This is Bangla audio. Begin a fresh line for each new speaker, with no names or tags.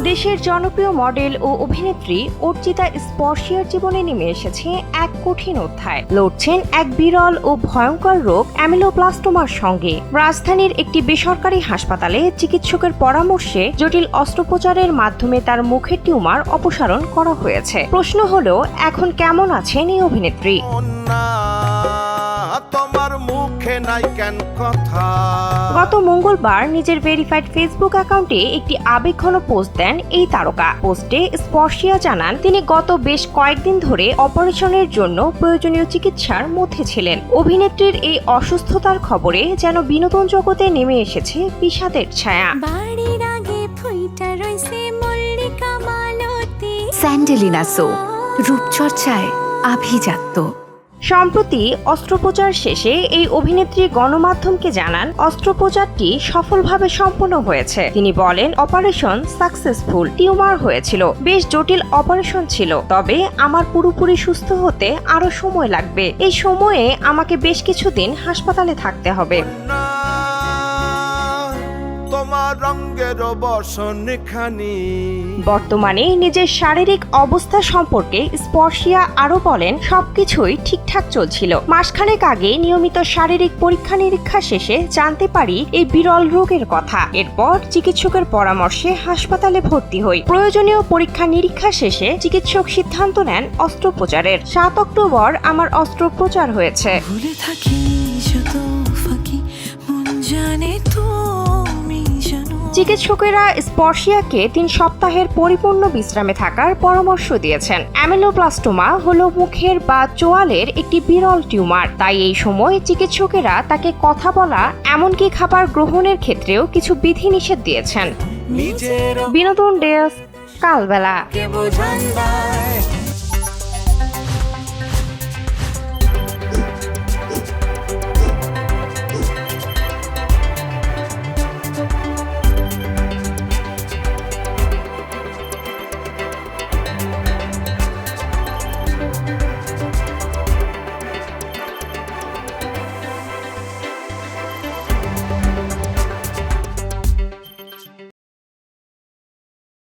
দেশের জনপ্রিয় মডেল ও অভিনেত্রী অর্চিতা স্পর্শিয়ার জীবনে নেমে এসেছে এক কঠিন অধ্যায়। লড়ছেন এক বিরল ও ভয়ঙ্কর রোগ অ্যামিলোব্লাস্টোমার সঙ্গে। রাজধানীর একটি বেসরকারি হাসপাতালে চিকিৎসকের পরামর্শে জটিল অস্ত্রোপচারের মাধ্যমে তার মুখের টিউমার অপসারণ করা হয়েছে। প্রশ্ন হলো, এখন কেমন আছেন এই অভিনেত্রী? গত মঙ্গলবার নিজের ভেরিফাইড ফেসবুক অ্যাকাউন্টে একটি আবেগঘন পোস্ট দেন এই তারকা। পোস্টে স্পর্শিয়া জানান, তিনি গত বেশ কয়েকদিন ধরে অপারেশনের জন্য প্রয়োজনীয় চিকিৎসার মধ্যে ছিলেন। অভিনেত্রীর এই অসুস্থতার খবরে যেন বিনোদন জগতে নেমে এসেছে বিষাদের ছায়া।
স্যান্ডেলিনা সো, রূপচর্চায় আভিজাত্য।
সম্প্রতি অস্ত্রোপচার শেষে এই অভিনেত্রী গণমাধ্যমকে জানান, অস্ত্রোপচারটি সফলভাবে সম্পন্ন হয়েছে। তিনি বলেন, অপারেশন সাকসেসফুল। টিউমার হয়েছিল, বেশ জটিল অপারেশন ছিল, তবে আমার পুরোপুরি সুস্থ হতে আরো সময় লাগবে। এই সময়ে আমাকে বেশ কিছুদিন হাসপাতালে থাকতে হবে। বর্তমানে নিজের শারীরিক অবস্থা সম্পর্কে স্পর্শিয়া আরো বলেন, সবকিছুই ঠিকঠাক চলছিল। মাসখানেক আগে নিয়মিত শারীরিক পরীক্ষা নিরীক্ষা শেষে জানতে পারি এই বিরল রোগের কথা। এরপর চিকিৎসকের পরামর্শে হাসপাতালে ভর্তি হই। প্রয়োজনীয় পরীক্ষা নিরীক্ষা শেষে চিকিৎসক সিদ্ধান্ত নেন অস্ত্রোপচারের। 7 অক্টোবর আমার অস্ত্রোপচার হয়েছে। চিকিৎসকেরা স্পর্শিয়াকে 3 সপ্তাহের পরিপূর্ণ বিশ্রামে থাকার পরামর্শ দিয়েছেন। অ্যামিলোব্লাস্টোমা হলো মুখের বা চোয়ালের একটি বিরল টিউমার। তাই এই সময় চিকিৎসকেরা তাকে কথা বলা, এমনকি খাবার গ্রহণের ক্ষেত্রেও কিছু বিধিনিষেধ দিয়েছেন। বিনোদন ডেস্ক, কালবেলা।